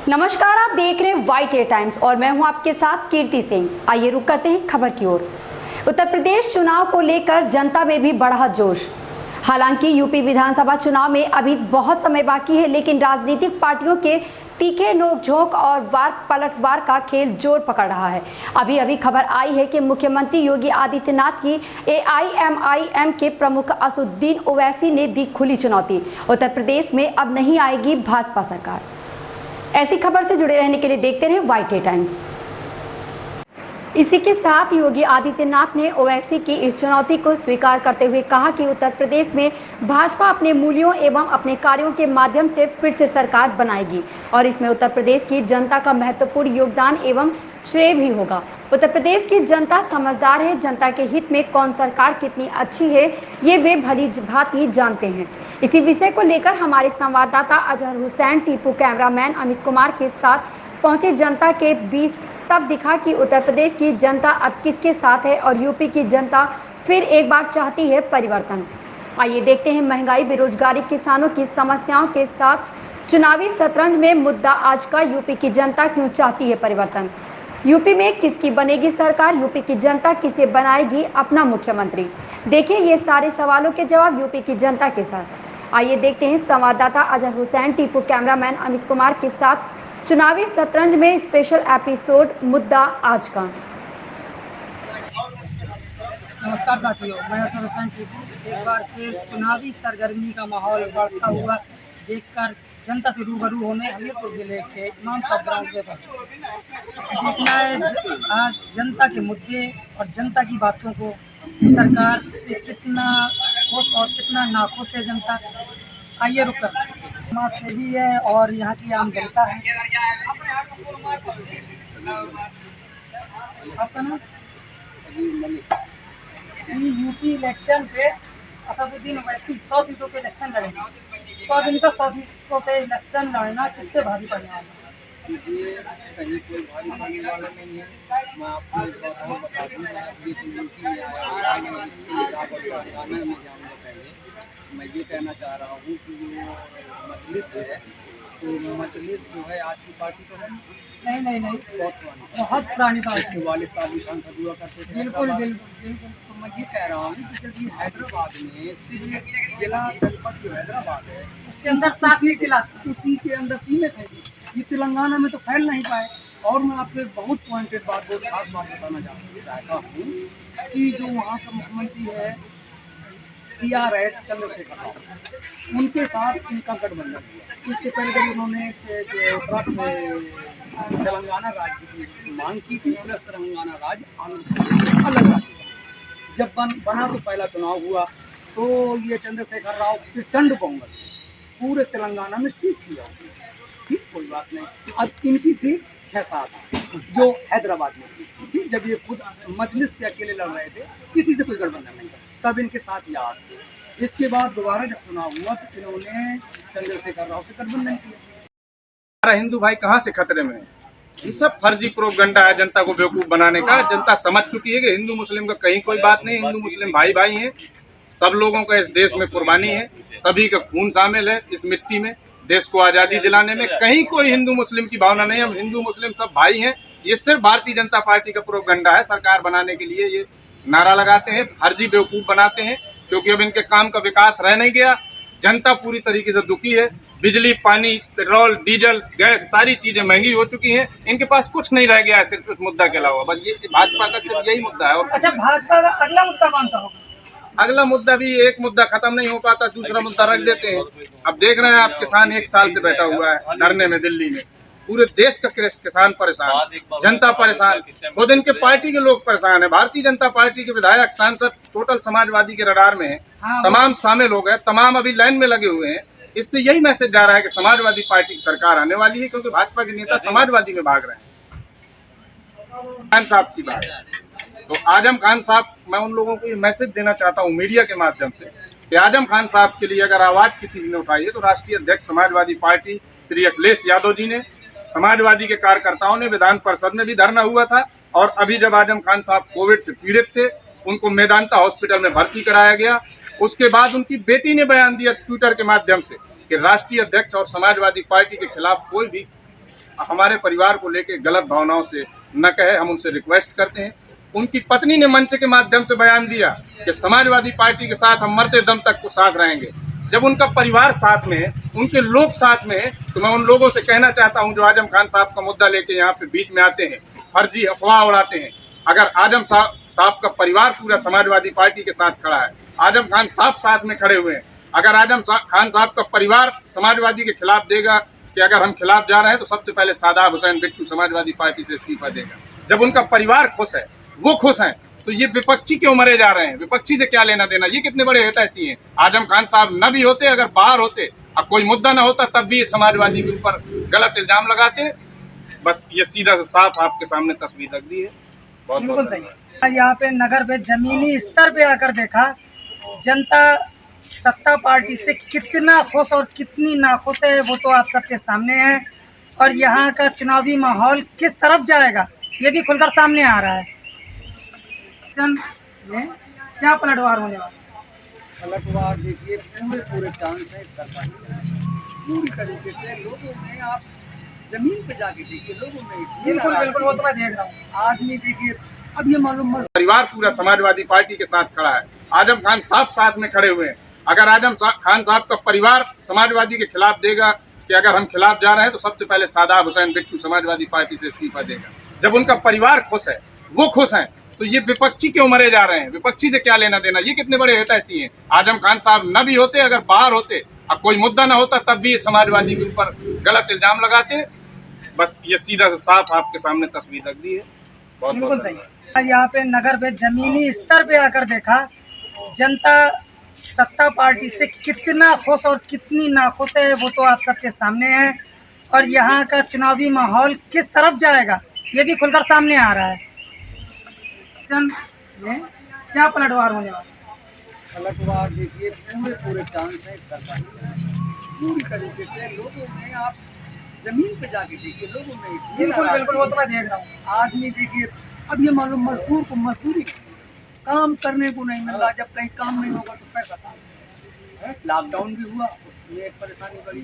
नमस्कार, आप देख रहे हैं YTA टाइम्स और मैं हूं आपके साथ कीर्ति सिंह। आइए रुक करते हैं खबर की ओर। उत्तर प्रदेश चुनाव को लेकर जनता में भी बढ़ा जोश। हालांकि यूपी विधानसभा चुनाव में अभी बहुत समय बाकी है, लेकिन राजनीतिक पार्टियों के तीखे नोकझोंक और वार पलटवार का खेल जोर पकड़ रहा है। अभी खबर आई है कि मुख्यमंत्री योगी आदित्यनाथ की AIMIM के प्रमुख असदुद्दीन ओवैसी ने दी खुली चुनौती। उत्तर प्रदेश में अब नहीं आएगी भाजपा सरकार। ऐसी खबर से जुड़े रहने के लिए देखते रहें YTA टाइम्स। इसी के साथ योगी आदित्यनाथ ने ओवैसी की इस चुनौती को स्वीकार करते हुए कहा कि उत्तर प्रदेश में भाजपा अपने मूल्यों एवं अपने कार्यों के माध्यम से फिर से सरकार बनाएगी और इसमें उत्तर प्रदेश की जनता का महत्वपूर्ण योगदान एवं श्रेय भी होगा। उत्तर प्रदेश की जनता समझदार है। जनता के हित में कौन सरकार कितनी अच्छी है ये वे भली भांति जानते हैं। इसी विषय को लेकर हमारे संवाददाता अजहर हुसैन टीपू कैमरामैन अमित कुमार के साथ पहुंचे जनता के बीच तब दिखा कि उत्तर प्रदेश की जनता अब किसके साथ है और यूपी की जनता फिर एक बार चाहती है परिवर्तन। आइए देखते हैं महंगाई, बेरोजगारी, किसानों की समस्याओं के साथ चुनावी शतरंज में मुद्दा आज का यूपी की जनता क्यों चाहती है परिवर्तन। यूपी में किसकी बनेगी सरकार, यूपी की जनता किसे बनाएगी अपना मुख्यमंत्री। देखिए ये सारे सवालों के जवाब यूपी की जनता के साथ। आइए देखते हैं संवाददाता अजहर हुसैन टीपू कैमरामैन अमित कुमार के साथ चुनावी शतरंज में स्पेशल एपिसोड मुद्दा आज का। नमस्कार साथियों, मैं अजहर हुसैन टीपू एक बार फिर चुनावी सरगर्मी का माहौल बढ़ता हुआ देखकर जनता से रूबरू होने हमीरपुर जिले के इमाम साहब ग्राउंड पे पहुंचे। देखना है आज जनता के मुद्दे और जनता की बातों को सरकार से कितना खुश और कितना नाखुश है जनता। आइए रुक कर समाज सेवी है और यहाँ की आम जनता है। आपका नाम? यूपी इलेक्शन पे असदुद्दीन ओवैसी 100 सीटों पे इलेक्शन लड़ेंगे, तो अब इनका 100 सीटों पे इलेक्शन लड़ना किससे भारी पड़ने वाला है? ये कहीं कोई भारी पड़ने वाला नहीं है। मैं आपको एक बात और बता दूँ, ये जो यूपी में आया मैं इसके बराबर तेलंगाना में जाऊँगा। पहले मैं ये कहना चाह रहा हूँ कि जो मजलिस है, तो मजलिस जो है आज की पार्टी तो है नहीं बहुत पुरानी पार्टी। 44 साल भी सांसद हुआ करते थे। बिल्कुल। तो मैं ये कह रहा हूँ कि जब ये हैदराबाद में सिर्फ एक जिला जनपद जो हैदराबाद है उसके अंदर 60 किला उसी के अंदर सीमित है। ये तेलंगाना में तो फैल नहीं पाए। और मैं आपको एक बहुत पॉइंटेड बात, बहुत खास बात बताना चाहता हूँ कि जो वहाँ का मुख्यमंत्री है TRS चंद्रशेखर राव, उनके साथ इनका गठबंधन हुआ। इससे पहले जब उन्होंने तेलंगाना राज्य की मांग की थी, प्लस तेलंगाना राज्य आंध्र प्रदेश अलग राज्य जब बना तो पहला चुनाव हुआ तो ये चंद्रशेखर राव प्रचंड बहुमत पूरे तेलंगाना में सीट किया। ठीक, कोई बात नहीं। अब इनकी सीट 6-7 जो हैदराबाद में थी। ठीक, जब ये खुद मजलिस से अकेले लड़ रहे थे, किसी से कोई गठबंधन नहीं था, तब इनके साथ याद थे। इसके बाद दोबारा जब चुनाव हुआ तो इन्होंने चंद्रशेखर राव से गठबंधन किया। हमारा हिंदू भाई कहाँ से खतरे में है? ये सब फर्जी प्रोपगंडा है जनता को बेवकूफ बनाने का। जनता समझ चुकी है कि हिंदू मुस्लिम का कहीं कोई बात नहीं। हिंदू मुस्लिम भाई भाई हैं। सब लोगों का इस देश में कुर्बानी है, सभी का खून शामिल है इस मिट्टी में। देश को आज़ादी दिलाने में कहीं कोई हिंदू मुस्लिम की भावना नहीं है। हम हिंदू मुस्लिम सब भाई हैं। ये सिर्फ भारतीय जनता पार्टी का प्रोपगंडा है। सरकार बनाने के लिए ये नारा लगाते हैं, फर्जी बेवकूफ बनाते हैं, क्योंकि अब इनके काम का विकास रह नहीं गया। जनता पूरी तरीके से दुखी है। बिजली, पानी, पेट्रोल, डीजल, गैस सारी चीजें महंगी हो चुकी हैं। इनके पास कुछ नहीं रह गया है सिर्फ उस मुद्दा के अलावा। बस ये भाजपा का सिर्फ यही मुद्दा है। अच्छा, भाजपा का अगला मुद्दा कौन सा होगा? अगला मुद्दा भी एक मुद्दा खत्म नहीं हो पाता, दूसरा मुद्दा रख देते हैं। अब देख रहे हैं आप, किसान 1 साल से बैठा हुआ है धरने में दिल्ली में। पूरे देश का किसान परेशान, जनता परेशान, खुद इनके पार्टी के लोग परेशान है। भारतीय जनता पार्टी के विधायक, सांसद टोटल समाजवादी के रडार में है। तमाम शामिल हो गए, तमाम अभी लाइन में लगे हुए हैं। इससे यही मैसेज जा रहा है कि समाजवादी पार्टी की सरकार आने वाली है, क्योंकि भाजपा के नेता समाजवादी में भाग रहे हैं। खान साहब की बात, तो आजम खान साहब, मैं उन लोगों को ये मैसेज देना चाहता हूँ मीडिया के माध्यम से कि आजम खान साहब के लिए अगर आवाज किसी ने उठाई है तो राष्ट्रीय अध्यक्ष समाजवादी पार्टी श्री अखिलेश यादव जी ने, समाजवादी के कार्यकर्ताओं ने विधान परिषद में भी धरना हुआ था। और अभी जब आजम खान साहब कोविड से पीड़ित थे, उनको मेदांता हॉस्पिटल में भर्ती कराया गया। उसके बाद उनकी बेटी ने बयान दिया ट्विटर के माध्यम से कि राष्ट्रीय अध्यक्ष और समाजवादी पार्टी के खिलाफ कोई भी हमारे परिवार को लेके गलत भावनाओं से न कहे, हम उनसे रिक्वेस्ट करते हैं। उनकी पत्नी ने मंच के माध्यम से बयान दिया कि समाजवादी पार्टी के साथ हम मरते दम तक को साथ रहेंगे। जब उनका परिवार साथ में है, उनके लोग साथ में है, तो मैं उन लोगों से कहना चाहता हूं जो आजम खान साहब का मुद्दा लेके यहाँ पे बीच में आते हैं, फर्जी अफवाह उड़ाते हैं। अगर आजम साहब का परिवार पूरा समाजवादी पार्टी के साथ खड़ा है, आजम खान साहब साथ में खड़े हुए हैं, अगर आजम खान साहब का परिवार समाजवादी के खिलाफ देगा कि अगर हम खिलाफ जा रहे हैं तो सबसे पहले सादाब हुसैन बिट्टू समाजवादी पार्टी से इस्तीफा देगा। जब उनका परिवार खुश है, वो खुश हैं, तो ये विपक्षी क्यों मरे जा रहे हैं? विपक्षी से क्या लेना देना? ये कितने बड़े हितैषी हैं। आजम खान साहब न भी होते, अगर बाहर होते, अब कोई मुद्दा ना होता, तब भी ये समाजवादी के ऊपर गलत इल्जाम लगाते। बस ये सीधा सा साफ आपके सामने तस्वीर रख दी है। बहुत बिल्कुल सही। यहाँ पे नगर पे जमीनी स्तर पे आकर देखा, जनता सत्ता पार्टी से कितना खुश और कितनी नाखुश है वो तो आप सबके सामने है। और यहाँ का चुनावी माहौल किस तरफ जाएगा ये भी खुलकर सामने आ रहा है। में क्या पलटवार होने वाला? पलटवार देखिए पूरे चांस है सरकार पूरी तरीके से लोगों में। आप जमीन पे जाके देखिए, लोगों में बिल्कुल बिल्कुल, वो तो मैं देख रहा हूँ। आदमी देखिए, अब ये मालूम परिवार पूरा समाजवादी पार्टी के साथ खड़ा है, आजम खान साहब साथ में खड़े हुए हैं। अगर आजम खान साहब का परिवार समाजवादी के खिलाफ देगा कि अगर हम खिलाफ जा रहे हैं तो सबसे पहले सादाब हुसैन बिट्टू समाजवादी पार्टी से इस्तीफा देगा। जब उनका परिवार खुश है, वो खुश हैं, तो ये विपक्षी क्यों मरे जा रहे हैं? विपक्षी से क्या लेना देना? ये कितने बड़े हितैषी हैं। आजम खान साहब न भी होते, अगर बाहर होते, अब कोई मुद्दा ना होता, तब भी ये समाजवादी के ऊपर गलत इल्जाम लगाते। बस ये सीधा सा साफ आपके सामने तस्वीर रख दी है। बहुत बिल्कुल सही। यहाँ पे नगर पे जमीनी स्तर पे आकर देखा, जनता सत्ता पार्टी से कितना खुश और कितनी नाखुश है वो तो आप सबके सामने है। और यहाँ का चुनावी माहौल किस तरफ जाएगा ये भी खुलकर सामने आ रहा है। में क्या पलटवार होने वाला? पलटवार देखिए पूरे चांस है सरकार पूरी तरीके से लोगों में। आप जमीन पे जाके देखिए, लोगों में बिल्कुल बिल्कुल, वो तो मैं देख रहा हूँ। आदमी देखिए, अब ये मालूम मजदूर को मजदूरी काम करने को नहीं मिल रहा। जब कहीं काम नहीं होगा तो पैसा कहाँ? लॉकडाउन भी हुआ, उसमें एक परेशानी बड़ी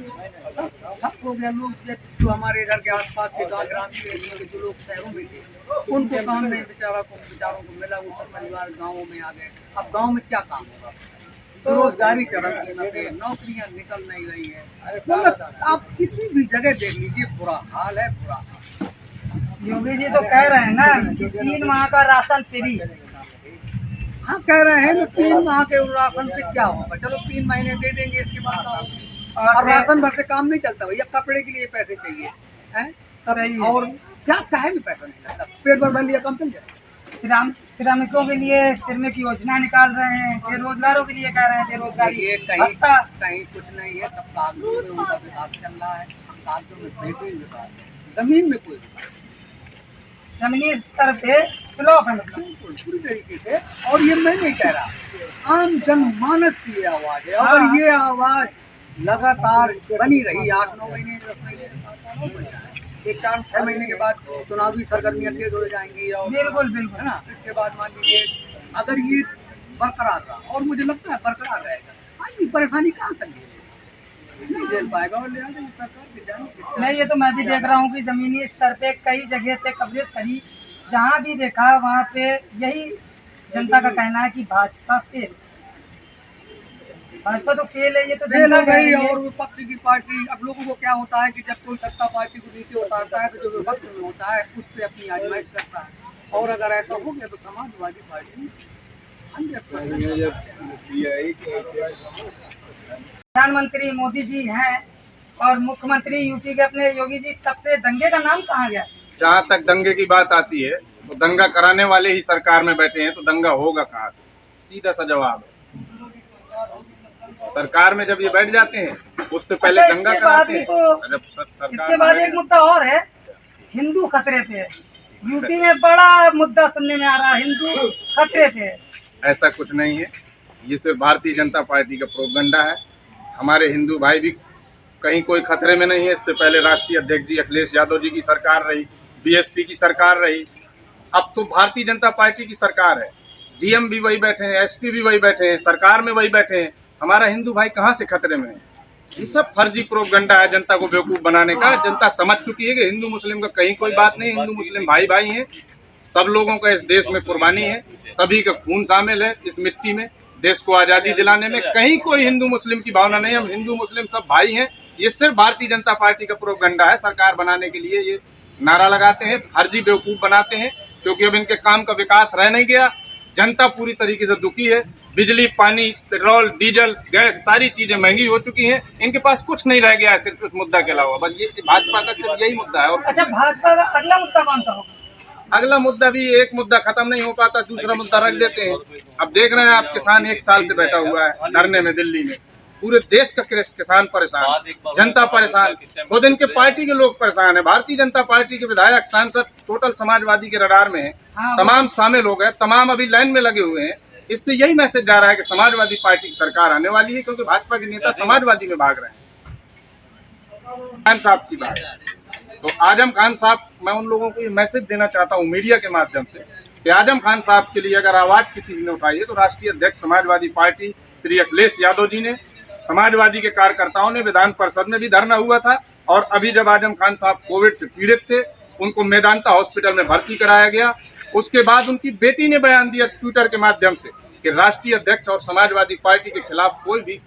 सब ठप हो गया। लोग जो हमारे इधर के आसपास के गाँव ग्रामीण एरिया के जो लोग शहरों में थे, उनको काम नहीं बेचारों को मिला, वो सब परिवार गाँवों में आ गए। अब गाँव में क्या काम होगा? बेरोजगारी चरम सीमा पे, नौकरियां निकल नहीं रही है। मतलब आप किसी भी जगह देख लीजिए, बुरा हाल है, बुरा हाल। योगी जी तो कह रहे हैं ना 3 माह का राशन फ्री। हाँ कह रहे हैं, तो 3 माह के राशन से क्या होगा? चलो 3 महीने दे देंगे, इसके बाद क्या होगा? और राशन भर से काम नहीं चलता भैया, कपड़े के लिए पैसे चाहिए हैं, और क्या कहे भी पैसा नहीं लगता। पेट भर लिया काम चल जाए। श्रमिकों के लिए श्रमिक योजना निकाल रहे हैं, बेरोजगारों के लिए कह रहे हैं बेरोजगारी ये कहीं कुछ नहीं है, सब कागजों में उनका विकास चल रहा है। कागजों में बेहतरीन विकास है, जमीन में कोई विकास नहीं। जमीनी स्तर पे फ्लॉप है, बिल्कुल पूरी तरीके से। और ये मैं नहीं कह रहा, आम जनमानस की ये आवाज है। अगर ये आवाज लगातार बनी रही 8-9 महीने 10 महीने, 4-6 महीने के बाद चुनावी सरगर्मियां तेज हो जाएंगी। और बिल्कुल बिल्कुल है ना, इसके बाद मान लीजिए अगर ये बरकरार रहा, और मुझे लगता है बरकरार रहेगा, आदमी परेशानी कहाँ तक नहीं झेल पाएगा। और लिहाजा सरकार के जाने नहीं, ये तो मैं भी देख रहा हूँ कि जमीनी स्तर पे कई जगह पे कवरेज करी, जहाँ भी देखा वहाँ पे यही जनता का कहना है कि भाजपा फेल, भाजपा तो फेल है। ये तो फेल हो गई। और विपक्ष की पार्टी, अब लोगों को क्या होता है कि जब कोई सत्ता पार्टी को नीचे उतारता है तो जो विपक्ष में होता है उस पर अपनी आजमाइश करता है। और अगर ऐसा हो गया तो समाजवादी पार्टी प्रधानमंत्री मोदी जी हैं और मुख्यमंत्री यूपी के अपने योगी जी, तब से दंगे का नाम कहाँ गया? जहाँ तक दंगे की बात आती है तो दंगा कराने वाले ही सरकार में बैठे हैं, तो दंगा होगा कहाँ से? सीधा सा जवाब है, सरकार में जब ये बैठ जाते हैं उससे पहले दंगा कराते हैं। इसके बाद एक मुद्दा और है, हिंदू खतरे पे। यूपी में बड़ा मुद्दा सुनने में आ रहा है, हिंदू खतरे पे। ऐसा कुछ नहीं है, ये सिर्फ भारतीय जनता पार्टी का प्रोपगंडा है। हमारे हिंदू भाई भी कहीं कोई खतरे में नहीं है। इससे पहले राष्ट्रीय अध्यक्ष जी अखिलेश यादव जी की सरकार रही, बीएसपी की सरकार रही, अब तो भारतीय जनता पार्टी की सरकार है। डीएम भी वही बैठे हैं, एसपी भी वही बैठे हैं, सरकार में वही बैठे हैं। हमारा हिंदू भाई कहाँ से खतरे में है? ये सब फर्जी प्रोपगंडा है जनता को बेवकूफ बनाने का। जनता समझ चुकी है कि हिंदू मुस्लिम का कहीं कोई बात नहीं, हिंदू मुस्लिम भाई भाई हैं। सब लोगों का इस देश में कुर्बानी है, सभी का खून शामिल है इस मिट्टी में, देश को आज़ादी दिलाने में। कहीं कोई हिंदू मुस्लिम की भावना नहीं, हम हिंदू मुस्लिम सब भाई हैं। ये सिर्फ भारतीय जनता पार्टी का प्रोपगंडा है। सरकार बनाने के लिए ये नारा लगाते हैं, फर्जी बेवकूफ बनाते हैं, क्योंकि अब इनके काम का विकास रह नहीं गया। जनता पूरी तरीके से दुखी है। बिजली, पानी, पेट्रोल, डीजल, गैस सारी चीजें महंगी हो चुकी हैं। इनके पास कुछ नहीं रह गया है सिर्फ उस मुद्दा के अलावा। बस ये भाजपा का सिर्फ यही मुद्दा है। और अच्छा, भाजपा का अगला मुद्दा कौन सा होगा? अगला मुद्दा भी, एक मुद्दा खत्म नहीं हो पाता दूसरा मुद्दा रख देते हैं। अब देख रहे हैं आप, किसान एक साल से बैठा हुआ है धरने में दिल्ली में। पूरे देश का किसान परेशान, जनता परेशान, खुद इनके पार्टी के लोग परेशान है। भारतीय जनता पार्टी के विधायक, सांसद टोटल समाजवादी के रडार में है, तमाम शामिल हो गए, तमाम अभी लाइन में लगे हुए हैं। इससे यही मैसेज जा रहा है कि समाजवादी पार्टी की सरकार आने वाली है, क्योंकि भाजपा के नेता समाजवादी में भाग रहे हैं। खान साहब की बात, तो आजम खान साहब, मैं उन लोगों को ये मैसेज देना चाहता हूँ मीडिया के माध्यम से कि आजम खान साहब के लिए अगर आवाज किसी ने उठाई है तो राष्ट्रीय अध्यक्ष समाजवादी पार्टी श्री अखिलेश यादव जी ने, समाजवादी के कार्यकर्ताओं ने विधान परिषद में भी धरना हुआ था। और अभी जब आजम खान साहब कोविड से पीड़ित थे, उनको मेदांता हॉस्पिटल में भर्ती कराया गया। उसके बाद उनकी बेटी ने बयान दिया ट्विटर के माध्यम से कि राष्ट्रीय अध्यक्ष और समाजवादी पार्टी के खिलाफ कोई भी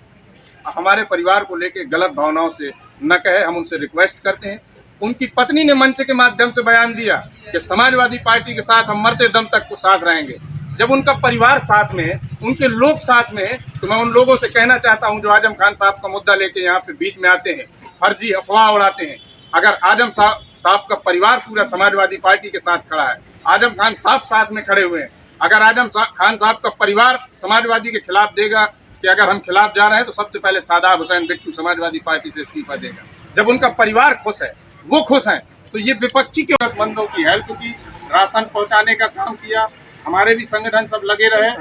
हमारे परिवार को लेकर गलत भावनाओं से न कहे, हम उनसे रिक्वेस्ट करते हैं। उनकी पत्नी ने मंच के माध्यम से बयान दिया कि समाजवादी पार्टी के साथ हम मरते दम तक को साथ रहेंगे। जब उनका परिवार साथ में है, उनके लोग साथ में है, तो मैं उन लोगों से कहना चाहता हूं जो आजम खान साहब का मुद्दा लेके यहाँ पे बीच में आते हैं, फर्जी अफवाह उड़ाते हैं। अगर आजम साहब का परिवार पूरा समाजवादी पार्टी के साथ खड़ा है, आजम खान साहब साथ में खड़े हुए हैं, अगर आजम खान साहब का परिवार समाजवादी के खिलाफ देगा कि अगर हम खिलाफ जा रहे हैं, तो सबसे पहले सादाब हुसैन बिट्टू समाजवादी पार्टी से इस्तीफा देगा। जब उनका परिवार खुश है, वो खुश हैं, तो ये विपक्षी के जरूरतमंदों की हेल्प की, राशन पहुंचाने का काम किया, हमारे भी संगठन सब लगे रहे।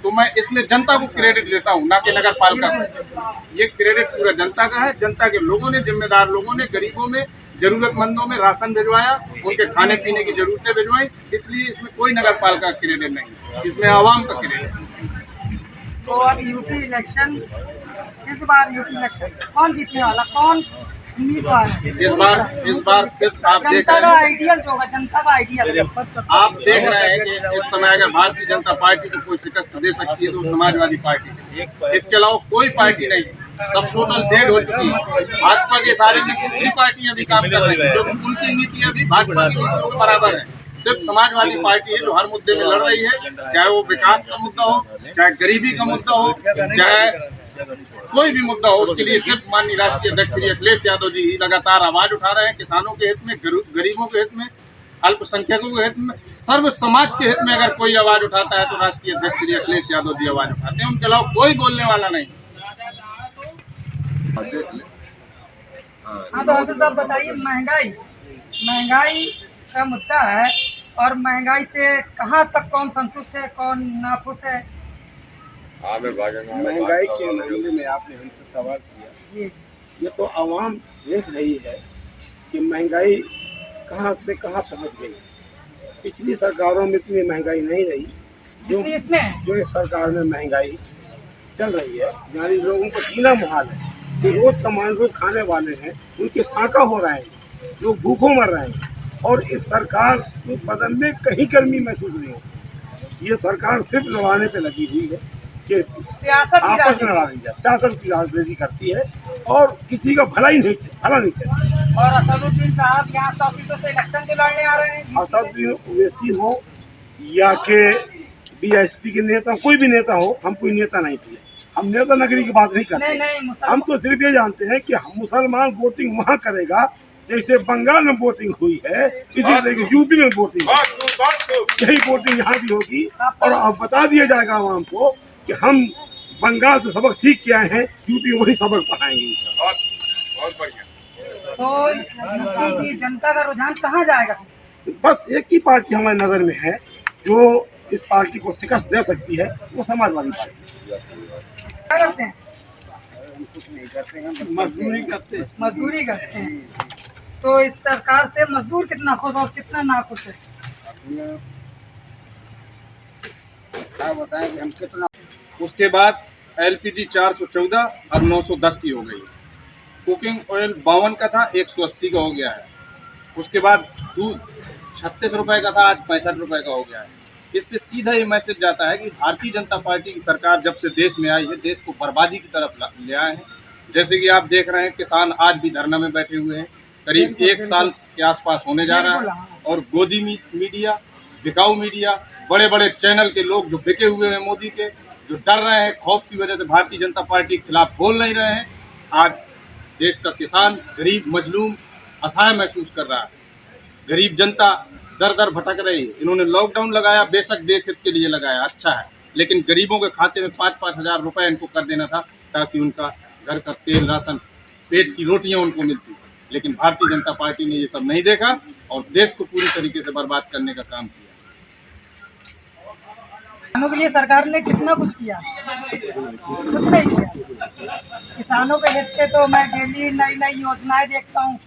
तो मैं इसमें जनता को क्रेडिट देता हूं, ना कि नगर पालिका को। ये क्रेडिट पूरा जनता का है। जनता के लोगों ने, जिम्मेदार लोगों ने, गरीबों में, जरूरतमंदों में राशन भिजवाया, उनके खाने पीने की जरूरतें भिजवाई। इसलिए इसमें कोई नगर पालिका का क्रेडिट नहीं, इसमें आवाम का क्रेडिट। तो अब यूपी इलेक्शन, इस बार यूपी इलेक्शन कौन जीतने वाला, कौन उम्मीदवार है? इस बार सिर्फ आप देख जनता रहे का हैं, आइडियल जो होगा, जनता का आइडियल आप देख रहे हैं कि इस समय अगर भारतीय जनता पार्टी को कोई शिकस्त दे सकती है तो समाजवादी पार्टी, इसके अलावा कोई पार्टी नहीं। सब टोटल डेड हो चुकी है। भाजपा के सारे में दूसरी पार्टियां भी काम कर रही है, क्योंकि उनकी नीतियां भी भाजपा की नीतियों के बराबर है। सिर्फ समाजवादी पार्टी है जो हर मुद्दे में लड़ रही है, चाहे वो विकास का मुद्दा हो, चाहे गरीबी का मुद्दा हो, चाहे कोई भी मुद्दा हो, उसके लिए सिर्फ माननीय राष्ट्रीय अध्यक्ष श्री अखिलेश यादव जी ही लगातार आवाज उठा रहे हैं। किसानों के हित में, गरीबों के हित में, अल्पसंख्यकों के हित में, सर्व समाज के हित में अगर कोई आवाज उठाता है तो राष्ट्रीय अध्यक्ष श्री अखिलेश यादव जी आवाज उठाते हैं। उनके अलावा कोई बोलने वाला नहीं। हाँ, तो हजरत साहब बताइए, महंगाई का मुद्दा है, और महंगाई से कहाँ तक कौन संतुष्ट है, कौन नाखुश है? महंगाई के मामले में आपने हमसे सवाल किया, ये तो आवाम देख रही है कि महंगाई कहाँ से कहाँ पहुँच गई। पिछली सरकारों में इतनी महंगाई नहीं रही जो इस सरकार में महंगाई चल रही है। यानी लोगों को जीना मुहाल है, जो रोज सामान रोज खाने वाले हैं उनके फाका हो रहे हैं, लोग भूखों मर रहे हैं। और इस सरकार को बदन में कहीं गर्मी महसूस नहीं होती। ये सरकार सिर्फ लड़ाने पे लगी हुई है कि आपस में लड़ा दी जाए, सियासत की राजनीति करती है और किसी का भला नहीं चाहिए। और असदुद्दीन साहब यहाँ 100 फीसद से इलेक्शन से लड़ने आ रहे हैं। असदुद्दीन ओवैसी हो या के बीएसपी के नेता, कोई भी नेता हो, हम कोई नेता नहीं थे। हम नेता नगरी की बात नहीं करते। नहीं, हम तो सिर्फ ये जानते हैं कि मुसलमान वोटिंग वहाँ करेगा जैसे बंगाल में वोटिंग हुई है, इसी तरीके यूपी में वोटिंग, यही वोटिंग यहाँ भी होगी। और अब बता दिया जाएगा आवाम को कि हम बंगाल से सबक सीख के आए हैं, यूपी वही सबक पढ़ाएंगे। बहुत बढ़िया। तो जनता का रुझान कहाँ जाएगा? बस एक ही पार्टी हमारी नजर में है जो इस पार्टी को शिकस्त दे सकती है, वो समाजवादी पार्टी। क्या करते हैं? कुछ नहीं करते हैं, मजदूरी करते हैं। तो इस सरकार से मजदूर कितना खुश और कितना नाखुश है? क्या बताएं कि हम कितना। उसके बाद LPG 414 अब 910 की हो गई। कुकिंग ऑयल 52 का था, 180 का हो गया है। उसके बाद दूध 36 रुपए का था, आज 65 रुपए का हो गया है। इससे सीधा ये मैसेज जाता है कि भारतीय जनता पार्टी की सरकार जब से देश में आई है, देश को बर्बादी की तरफ ले आए हैं। जैसे कि आप देख रहे हैं, किसान आज भी धरना में बैठे हुए हैं, करीब 1 साल के आसपास होने जा रहा है। और गोदी मीडिया, बिकाऊ मीडिया, बड़े बड़े चैनल के लोग जो बिके हुए हैं मोदी के, जो डर रहे हैं, खौफ की वजह से भारतीय जनता पार्टी के खिलाफ बोल नहीं रहे हैं। आज देश का किसान गरीब, मजलूम, असहाय महसूस कर रहा है। गरीब जनता दर दर भटक रही है। इन्होंने लॉकडाउन लगाया, बेशक देश हित के लिए लगाया, अच्छा है, लेकिन गरीबों के खाते में 5-5 हज़ार रुपये इनको कर देना था, ताकि उनका घर का तेल, राशन, पेट की रोटियां उनको मिलती। लेकिन भारतीय जनता पार्टी ने ये सब नहीं देखा और देश को पूरी तरीके से बर्बाद करने का काम किया। किसानों के लिए सरकार ने कितना कुछ किया, कुछ नहीं किया। किसानों के हित से तो मैं डेली नई नई योजनाएं देखता हूँ।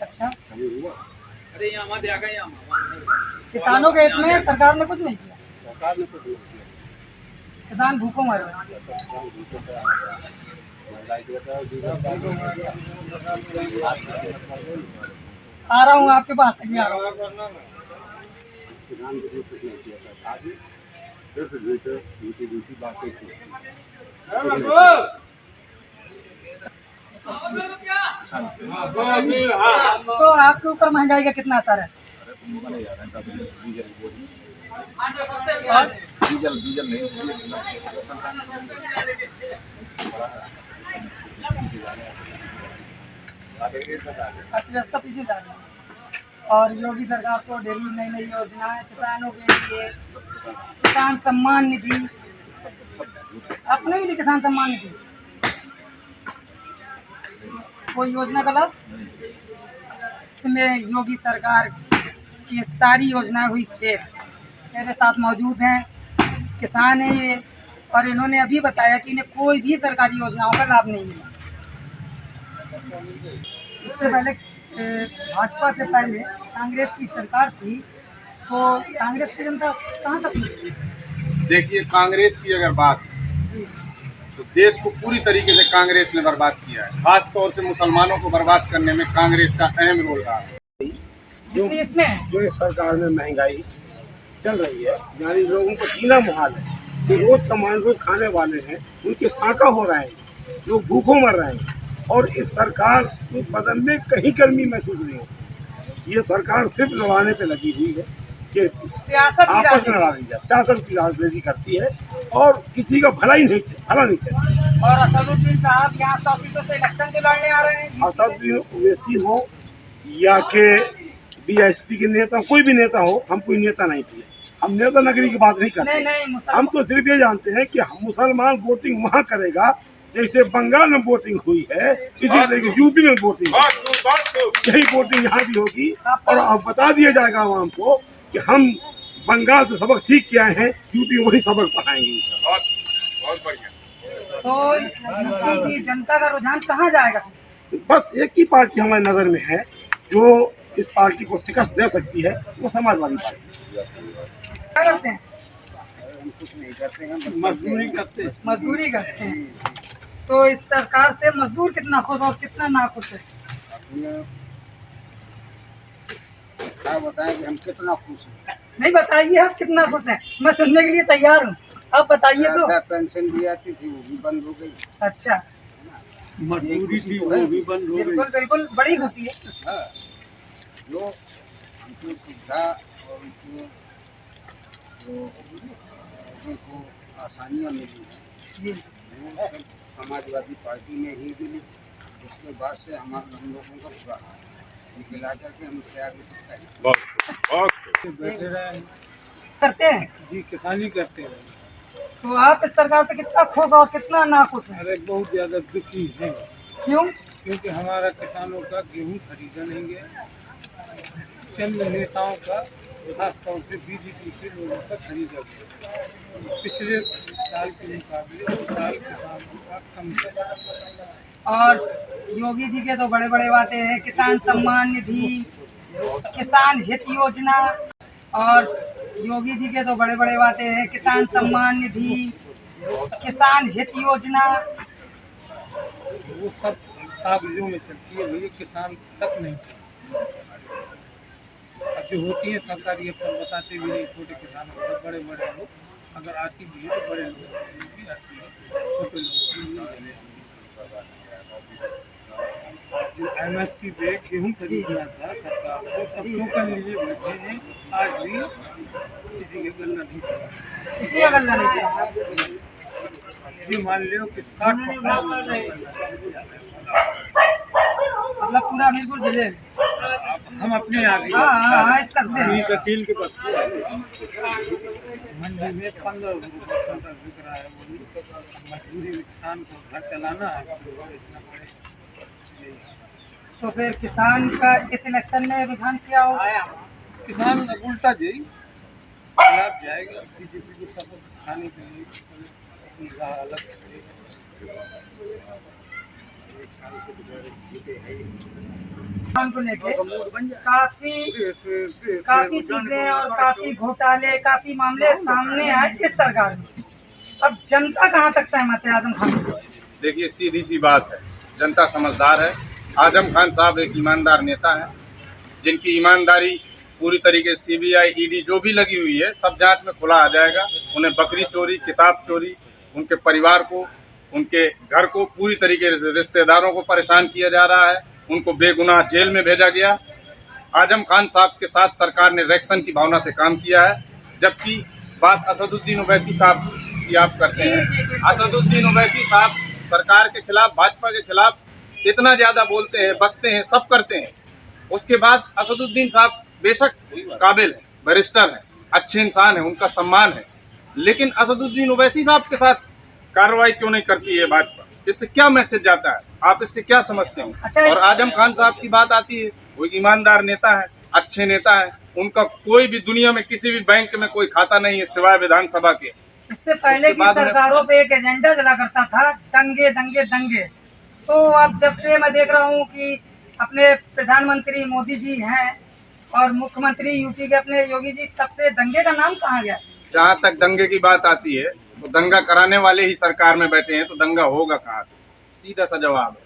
अच्छा, अरे यहाँ मत आ गए, किसानों के हित में सरकार ने कुछ नहीं किया। सरकार ने कुछ नहीं किया। किसान भूखों मर रहे हैं। आ रहा हूँ आपके पास तक, आ रहा हूँ। किसान के लिए कुछ नहीं किया था। आज सिर्फ झूठी बातें की। तो आपके ऊपर महंगाई का कितना असर है? डीजल नहीं, अर्थव्यवस्था पीछे जा रही है। और योगी सरकार को डेली नई नई योजनाएं किसानों के लिए, किसान सम्मान निधि, अपने भी लिए किसान सम्मान निधि, कोई योजना का लाभ इसमें योगी सरकार की सारी योजनाएं हुई फेल। मेरे साथ मौजूद हैं, किसान हैं ये, और इन्होंने अभी बताया कि इन्हें कोई भी सरकारी योजनाओं का लाभ नहीं मिला। इससे पहले भाजपा से पहले कांग्रेस की सरकार थी, तो कांग्रेस की जनता कहाँ तक थी? देखिए, कांग्रेस की अगर बात जी, तो देश को पूरी तरीके से कांग्रेस ने बर्बाद किया है। खास तौर से मुसलमानों को बर्बाद करने में कांग्रेस का अहम रोल रहा है। इसमें जो इस सरकार में महंगाई चल रही है, यानी लोगों को जीना मुहाल है। जो रोज कमान रोज खाने वाले हैं, उनके फाका हो रहे हैं, लोग भूखों मर रहे हैं। और इस सरकार को बदन में कहीं गर्मी महसूस नहीं होती। ये सरकार सिर्फ लड़ाने पे लगी हुई है कि सियासत आपस में लड़ा दी जाए, सियासत की राजनीति करती है और किसी का भला नहीं चाहिए। और असदुद्दीन साहब यहाँ 100 फीसद से इलेक्शन के लड़ने आ रहे हैं। असदुद्दीन ओवैसी हो या के बीएसपी के नेता, कोई भी नेता हो, हम कोई नेता नहीं थे। हम नेता नगरी की बात नहीं करते। हम तो सिर्फ ये जानते हैं कि हम मुसलमान वोटिंग वहाँ करेगा जैसे बंगाल में वोटिंग हुई है, इसी तरीके यूपी में वोटिंग, यही वोटिंग यहाँ भी होगी। और अब बता दिया जाएगा आवाम को कि हम बंगाल से सबक सीख के आए हैं, यूपी में वही सबक पढ़ाएंगे। बहुत बढ़िया। तो जनता का रुझान कहाँ जाएगा? बस एक ही पार्टी हमारी नजर में है जो इस पार्टी को शिकस्त दे सकती है, वो समाजवादी पार्टी। क्या करते हैं? कुछ नहीं करते हैं, मजदूरी करते हैं। तो इस सरकार से मजदूर कितना खुश और कितना नाखुश है? क्या बताएं कि हम कितना खुश हैं। नहीं बताइए आप कितना खुश हैं, मैं सुनने के लिए तैयार हूँ। आप बताइए तो। पेंशन दी जाती थी, वो भी बंद हो गई। अच्छा, मजदूरी थी, वो भी बंद हो गई। बिल्कुल बिल्कुल, बड़ी खुशी है। जो उनको सुविधा और उनको लोगों को आसानियाँ मिली हैं, जी, वो सब समाजवादी पार्टी में ही मिली। उसके बाद से हम लोगों का पूरा निकला करके हम इससे आगे बैठे रहे करते हैं जी, किसानी करते हैं। तो आप इस सरकार से कितना खुश और कितना नाखुश हैं? अरे बहुत ज़्यादा दुखी है, क्यों? क्योंकि हमारा किसानों का गेहूं खरीदा नहीं गया। चंद नेताओं का, खास तौर से बीजेपी के लोगों का खरीदा गया। पिछले साल के मुकाबले इस साल किसानों का कम है। और योगी जी के तो बड़े बड़े बातें हैं, किसान सम्मान निधि, किसान हित योजना। और योगी जी के तो बड़े बड़े बातें हैं, किसान सम्मान निधि, किसान हित योजना वो सब कागजों में चलती है, वही किसान तक नहीं चलती। अब जो होती है सरकारी अफसर बताते भी नहीं, छोटे किसानों को, बड़े बड़े लोग अगर आती भी है तो बड़े लोगों को भी आती है, छोटे लोगों की नहीं है। जो MSP पे गेहूँ खरीदना था सरकार को, सब टोकन लिए बैठे हैं, आज भी किसी के गन्ना नहीं चला। किसी का गल्ला नहीं किया। जी मान लो कि 60% मतलब पूरा बिल्कुल जिले में। हम अपने आगे हाँ, इस कस्बे में। वकील के पास मंडी में 15 रुपये क्विंटल बिक रहा है, वही मजबूरी में किसान को घर चलाना है, बेचना पड़ेगा। तो फिर किसान का इस इलेक्शन में रुझान क्या होगा? किसान उल्टा जी खिलाफ जाएगा, बीजेपी को सपोर्ट खाने के लिए अपनी राह अलग करेगा। एक साल से जीते हैं किसान को लेके काफी चीजें और काफी घोटाले, काफी मामले सामने आए इस सरकार में। अब जनता कहाँ तक सहमत है आजम खान? देखिए सीधी सी बात है, जनता समझदार है। आजम खान साहब एक ईमानदार नेता हैं, जिनकी ईमानदारी पूरी तरीके से CBI ED जो भी लगी हुई है सब जांच में खुला आ जाएगा। उन्हें बकरी चोरी, किताब चोरी, उनके परिवार को, उनके घर को पूरी तरीके से रिश्तेदारों को परेशान किया जा रहा है, उनको बेगुनाह जेल में भेजा गया। आजम खान साहब के साथ सरकार ने रिएक्शन की भावना से काम किया है। जबकि बात असदुद्दीन ओवैसी साहब की आप करते हैं, असदुद्दीन ओवैसी साहब सरकार के खिलाफ, भाजपा के खिलाफ इतना ज़्यादा बोलते हैं, बकते हैं, सब करते हैं। उसके बाद असदुद्दीन साहब बेशक काबिल है, बैरिस्टर है, अच्छे इंसान है, उनका सम्मान है, लेकिन असदुद्दीन ओवैसी साहब के साथ कार्रवाई क्यों नहीं करती है भाजपा? इससे क्या मैसेज जाता है? आप इससे क्या समझते हैं? अच्छा, और आजम खान साहब की बात आती है, वो एक ईमानदार नेता है, अच्छे नेता है। उनका कोई भी दुनिया में किसी भी बैंक में कोई खाता नहीं है सिवाय विधानसभा के। इससे पहले की सरकारों पे एक एजेंडा चला करता था, दंगे दंगे दंगे। तो अब जब से मैं देख रहा हूँ कि अपने प्रधानमंत्री मोदी जी हैं और मुख्यमंत्री यूपी के अपने योगी जी, तब से दंगे का नाम कहाँ गया? जहाँ तक दंगे की बात आती है तो दंगा कराने वाले ही सरकार में बैठे हैं, तो दंगा होगा कहाँ से? सीधा सा जवाब है,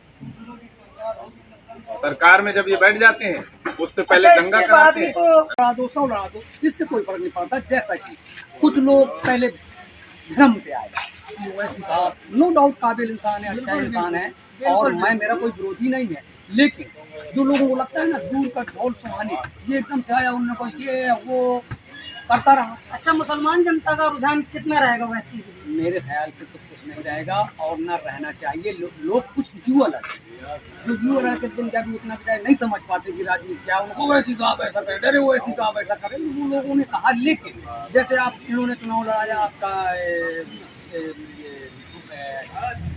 सरकार में जब ये बैठ जाते हैं उससे पहले अच्छा, दंगा इसके बाद कराते भी हैं। तो लड़ा दो, 100 लड़ा दो, इससे कोई फर्क नहीं पड़ता। जैसा कि कुछ लोग पहले भ्रम पे आए कि ओवैसी साहब नो डाउट काबिल इंसान है, अच्छा इंसान है, और मेरा कोई विरोधी नहीं है, लेकिन जो लोगों को लगता है ना दूर का ढोल सुहाने, ये एकदम से आया, उन्होंने कोई ये वो करता रहा। अच्छा, मुसलमान जनता का रुझान कितना रहेगा वैसे? मेरे ख्याल से तो कुछ नहीं रहेगा और ना रहना चाहिए। लोग कुछ जुआ लड़ते, जो जुआ लड़के दिन क्या भी उतना भी नहीं समझ पाते कि राजनीति क्या, उनको वैसी साहब ऐसा करे, डरे वो ऐसी साहब ऐसा करे, वो लोगों ने कहा। लेकिन जैसे आप इन्होंने चुनाव लड़ाया आपका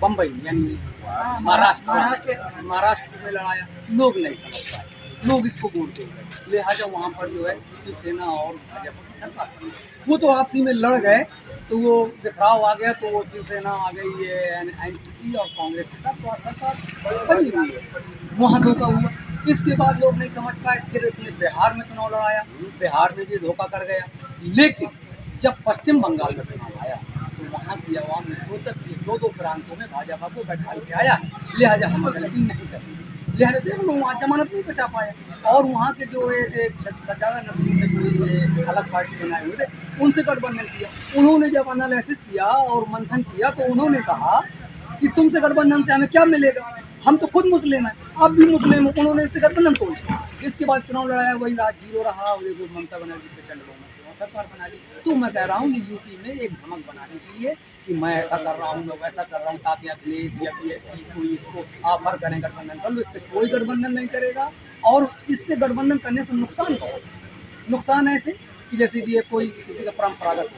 बम्बई यानी महाराष्ट्र में लड़ाया, लोग नहीं समझ पाए, लोग इसको वोट दे गए। लिहाजा वहाँ पर जो है शिवसेना और भाजपा की सरकार बनी। वो तो आपसी में लड़ गए तो वो बिखराव आ गया, तो वो शिवसेना आ गई है NCP और कांग्रेस के साथ, तो सरकार बनी हुई है, वहाँ धोखा हुआ। इसके बाद लोग नहीं समझ पाए, फिर इसने बिहार में चुनाव लड़ाया, बिहार में भी धोखा कर गया। लेकिन जब पश्चिम बंगाल में चुनाव आया तो वहाँ की आवाम ने सोचा कि 2 प्रांतों में भाजपा को बैठा के आया है, लिहाजा हम गलती नहीं करेंगे। लिहाजा देख लो वहाँ जमानत नहीं बचा पाया, और वहाँ के जो एक सजादा नस्ल के कोई अलग पार्टी बनाए हुए थे, उनसे गठबंधन किया। उन्होंने जब एनालिसिस किया और मंथन किया तो उन्होंने कहा कि तुमसे गठबंधन से हमें क्या मिलेगा, हम तो खुद मुस्लिम हैं, आप भी मुस्लिम हो। उन्होंने इससे गठबंधन तोड़ दिया। इसके बाद चुनाव लड़ाया, वही राज 0 रहा, ममता बनर्जी प्रचंड बहुमत से सरकार बना ली। तो मैं कह रहा हूँ ये यूपी में एक धमक बनाने के लिए कि मैं ऐसा कर रहा हूँ, मैं वैसा कर रहा हूँ, ताकि अखिलेश या BSP कोई इसको ऑफर करें गठबंधन कर लो। इससे कोई गठबंधन नहीं करेगा, और इससे गठबंधन करने से नुकसान बहुत, नुकसान ऐसे कि जैसे कि ये कोई किसी का परंपरागत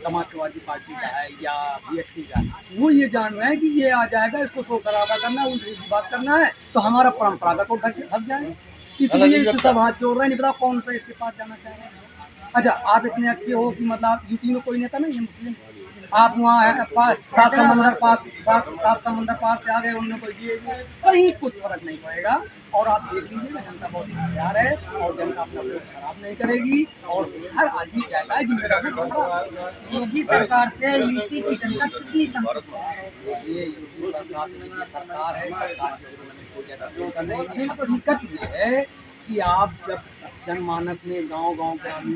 समाजवादी पार्टी का है या BSP का है, वो ये जान रहे हैं कि ये आ जाएगा, इसको शो करावा करना है, उल्टी बात करना है, तो हमारा परंपरागत को ढक जाएगा। इसलिए इससे सब हाथ जोड़ रहे हैं, नहीं पता कौन सा इसके पास जाना चाह रहा है। अच्छा, आप इतने अच्छे हो कि मतलब यूपी में कोई नेता नहीं है मुस्लिम? आप वहाँ है सात समंदर पार से आ गए, उनमें कोई ये कहीं कुछ फर्क नहीं पड़ेगा। और आप देख लीजिएगा जनता बहुत तैयार है और जनता अपना वोट खराब नहीं करेगी और हर आदमी चाहता है कि मेरा वोट योगी सरकार से यूपी की जनता कितनी संतुष्ट है? ये यूपी सरकार है, सरकार की हकीकत ये है कि आप जब जनमानस में गांव-गांव के आदमी